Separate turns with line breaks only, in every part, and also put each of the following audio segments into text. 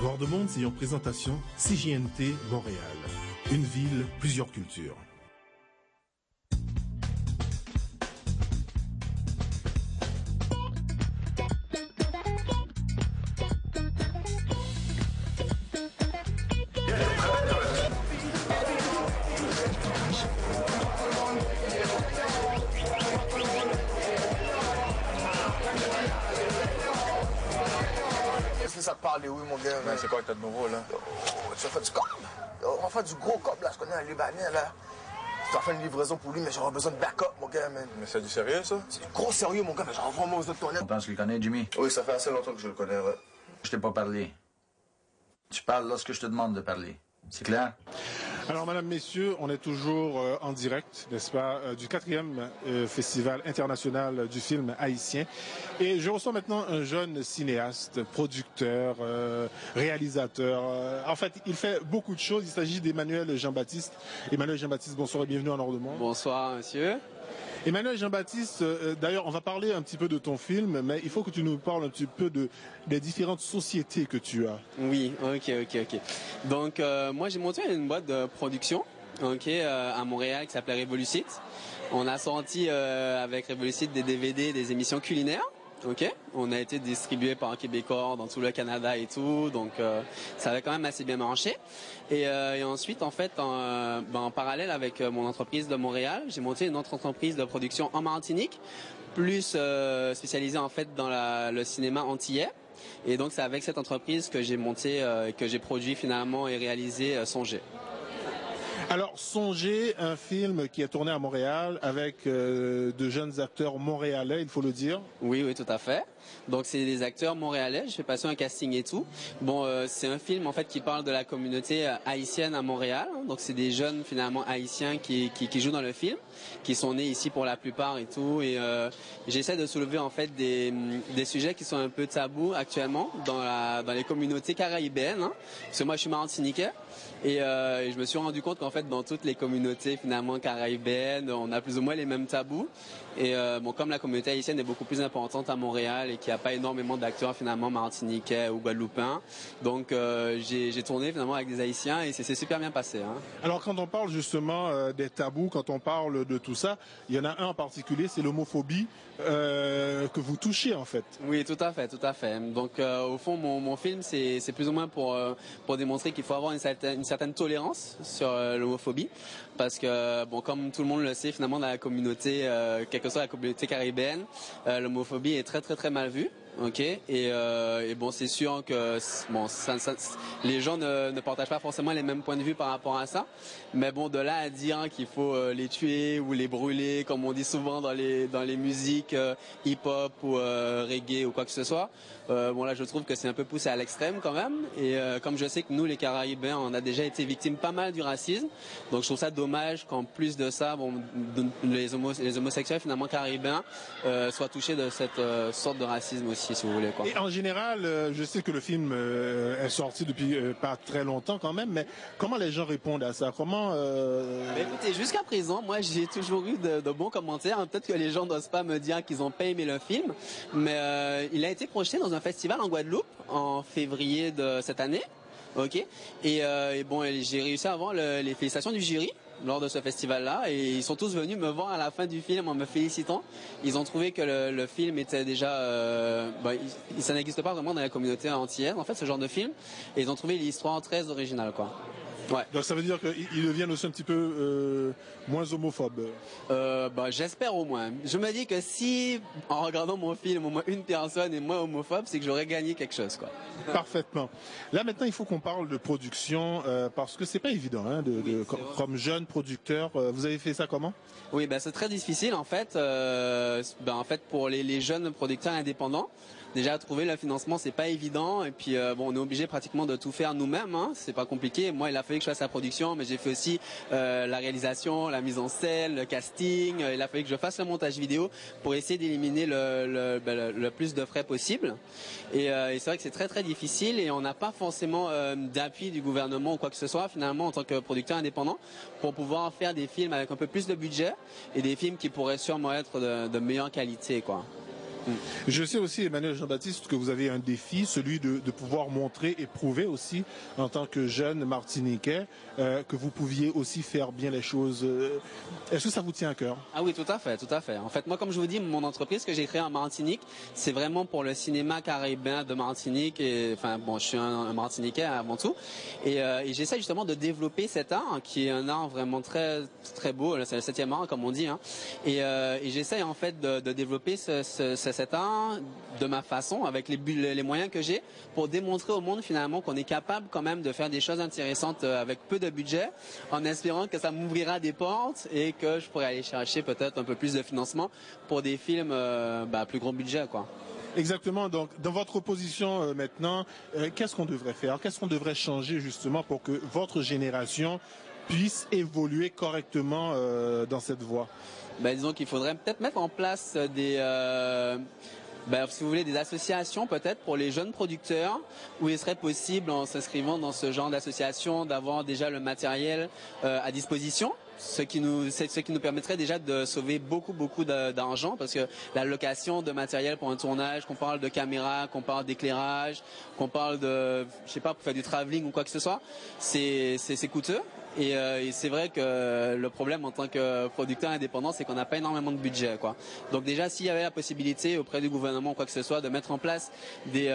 Voir de monde, c'est une présentation CJNT Montréal. Une ville, plusieurs cultures.
Ça te parle, oui, mon gars.
C'est quoi que t'as de nouveau, là?
Tu vas faire du cop. On va faire du gros cop, là. Je connais un Libanais, là. Tu vas faire une livraison pour lui, mais j'aurai besoin de backup, mon gars, man.
Mais c'est du sérieux, ça?
C'est du gros sérieux, mon gars, mais j'en vraiment aux autres toilettes.
On pense qu'il connaît, Jimmy?
Oui, ça fait assez longtemps que je le connais, ouais.
Je t'ai pas parlé. Tu parles lorsque je te demande de parler. C'est clair?
Alors, mesdames, messieurs, on est toujours en direct, n'est-ce pas, du 4e Festival international du film haïtien. Et je reçois maintenant un jeune cinéaste, producteur, réalisateur. En fait, il fait beaucoup de choses. Il s'agit d'Emmanuel Jean-Baptiste. Emmanuel Jean-Baptiste, bonsoir et bienvenue en Nord de Monde.
Bonsoir, monsieur.
Emmanuel Jean-Baptiste, d'ailleurs, on va parler un petit peu de ton film, mais il faut que tu nous parles un petit peu des différentes sociétés que tu as.
Oui, ok. Donc, moi, j'ai monté une boîte de production, à Montréal qui s'appelait Révolucite. On a sorti avec Révolucite des DVD, des émissions culinaires. On a été distribué par Québécois dans tout le Canada et tout, donc ça avait quand même assez bien marché. Et ensuite, en fait, en parallèle avec mon entreprise de Montréal, j'ai monté une autre entreprise de production en Martinique, plus spécialisée en fait dans le cinéma antillais. Et donc c'est avec cette entreprise que j'ai monté, que j'ai produit finalement et réalisé Songer.
Alors, Songer, un film qui est tourné à Montréal avec de jeunes acteurs montréalais, il faut le dire.
Oui, tout à fait. Donc c'est des acteurs montréalais, je fais passer un casting et tout. Bon, c'est un film en fait qui parle de la communauté haïtienne à Montréal. Donc c'est des jeunes finalement haïtiens qui jouent dans le film, qui sont nés ici pour la plupart et tout. Et j'essaie de soulever en fait des sujets qui sont un peu tabous actuellement dans les communautés caraïbéennes. Parce que moi je suis martiniquais. Et je me suis rendu compte qu'en fait, dans toutes les communautés finalement caraïbéennes, on a plus ou moins les mêmes tabous. Et comme la communauté haïtienne est beaucoup plus importante à Montréal et qu'il n'y a pas énormément d'acteurs finalement martiniquais ou guadeloupéens, donc j'ai tourné finalement avec des Haïtiens et c'est super bien passé.
Alors quand on parle justement des tabous, quand on parle de tout ça, il y en a un en particulier, c'est l'homophobie que vous touchez en fait.
Oui, tout à fait. Donc au fond, mon film, c'est plus ou moins pour démontrer qu'il faut avoir une certaine tolérance sur l'homophobie, parce que comme tout le monde le sait, finalement dans la communauté, quelle que soit la communauté caribéenne, l'homophobie est très très très mal vue. Et c'est sûr que les gens ne partagent pas forcément les mêmes points de vue par rapport à ça, mais de là à dire qu'il faut les tuer ou les brûler comme on dit souvent dans les musiques hip-hop ou reggae ou quoi que ce soit, là je trouve que c'est un peu poussé à l'extrême quand même. Et comme je sais que nous les Caraïbéens on a déjà été victimes pas mal du racisme, donc je trouve ça dommage qu'en plus de ça les homosexuels finalement caribéens soient touchés de cette sorte de racisme aussi, si vous voulez, quoi.
Et en général, je sais que le film est sorti depuis pas très longtemps quand même, mais comment les gens répondent à ça?
Écoutez, jusqu'à présent, moi j'ai toujours eu de bons commentaires. Peut-être que les gens n'osent pas me dire qu'ils n'ont pas aimé le film, mais il a été projeté dans un festival en Guadeloupe en février de cette année. Et j'ai réussi à avoir les félicitations du jury lors de ce festival-là, et ils sont tous venus me voir à la fin du film en me félicitant. Ils ont trouvé que le film était déjà, ça n'existe pas vraiment dans la communauté antillaise en fait, ce genre de film, et ils ont trouvé l'histoire très originale, quoi. Ouais.
Donc ça veut dire qu'ils deviennent aussi un petit peu moins homophobes.
J'espère au moins. Je me dis que si, en regardant mon film, au moins une personne est moins homophobe, c'est que j'aurais gagné quelque chose, quoi.
Parfaitement. Là maintenant, il faut qu'on parle de production parce que c'est pas évident, comme jeune producteur. Vous avez fait ça comment?
Oui, c'est très difficile en fait. Pour les jeunes producteurs indépendants. Déjà, trouver le financement, c'est pas évident. Et puis, on est obligé pratiquement de tout faire nous-mêmes. C'est pas compliqué. Moi, il a fallu que je fasse la production, mais j'ai fait aussi la réalisation, la mise en scène, le casting. Il a fallu que je fasse le montage vidéo pour essayer d'éliminer le plus de frais possible. Et c'est vrai que c'est très très difficile et on n'a pas forcément d'appui du gouvernement ou quoi que ce soit finalement en tant que producteur indépendant pour pouvoir faire des films avec un peu plus de budget et des films qui pourraient sûrement être de meilleure qualité, quoi.
Je sais aussi, Emmanuel Jean-Baptiste, que vous avez un défi, celui de pouvoir montrer et prouver aussi, en tant que jeune Martiniquais, que vous pouviez aussi faire bien les choses. Est-ce que ça vous tient à cœur?
Ah oui, tout à fait, tout à fait. En fait, moi, comme je vous dis, mon entreprise que j'ai créée en Martinique, c'est vraiment pour le cinéma caribéen de Martinique. Et, enfin, bon, je suis un Martiniquais avant tout. Et j'essaie justement de développer cet art, qui est un art vraiment très, très beau. C'est le 7e art, comme on dit. Hein. Et j'essaie en fait de développer cet art de ma façon, avec les moyens que j'ai, pour démontrer au monde finalement qu'on est capable quand même de faire des choses intéressantes avec peu de budget, en espérant que ça m'ouvrira des portes et que je pourrais aller chercher peut-être un peu plus de financement pour des films à plus gros budget, quoi.
Exactement. Donc, dans votre position maintenant, qu'est-ce qu'on devrait faire? Qu'est-ce qu'on devrait changer justement pour que votre génération puisse évoluer correctement dans cette voie?
Disons qu'il faudrait peut-être mettre en place si vous voulez, des associations peut-être pour les jeunes producteurs, où il serait possible, en s'inscrivant dans ce genre d'association, d'avoir déjà le matériel à disposition. Ce qui nous permettrait déjà de sauver beaucoup d'argent, parce que la location de matériel pour un tournage, qu'on parle de caméra, qu'on parle d'éclairage, qu'on parle de, je sais pas, pour faire du travelling ou quoi que ce soit, c'est coûteux. Et c'est vrai que le problème en tant que producteur indépendant, c'est qu'on n'a pas énormément de budget, quoi. Donc déjà, s'il y avait la possibilité auprès du gouvernement ou quoi que ce soit de mettre en place des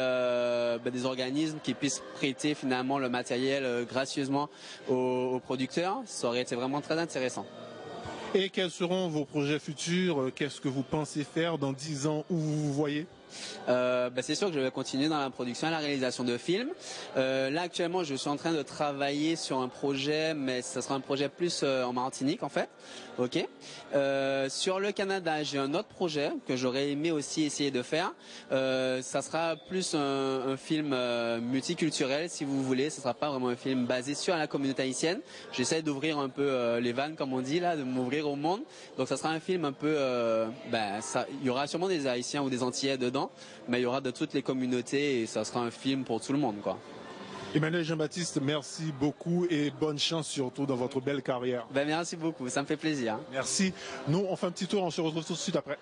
organismes qui puissent prêter finalement le matériel gracieusement aux producteurs, ça aurait été vraiment très intéressant.
Et quels seront vos projets futurs? Qu'est-ce que vous pensez faire dans 10 ans? Où vous vous voyez?
C'est sûr que je vais continuer dans la production et la réalisation de films. Là actuellement, je suis en train de travailler sur un projet, mais ce sera un projet plus en Martinique en fait. Ok. Sur le Canada, j'ai un autre projet que j'aurais aimé aussi essayer de faire. Ça sera plus un film multiculturel, si vous voulez. Ce sera pas vraiment un film basé sur la communauté haïtienne. J'essaie d'ouvrir un peu les vannes, comme on dit là, de m'ouvrir au monde. Donc ça sera un film un peu, il y aura sûrement des Haïtiens ou des Antillais dedans, mais il y aura de toutes les communautés et ça sera un film pour tout le monde, quoi.
Emmanuel Jean-Baptiste, merci beaucoup et bonne chance surtout dans votre belle carrière.
Merci beaucoup, ça me fait plaisir.
Merci. Nous, on fait un petit tour, on se retrouve tout de suite après.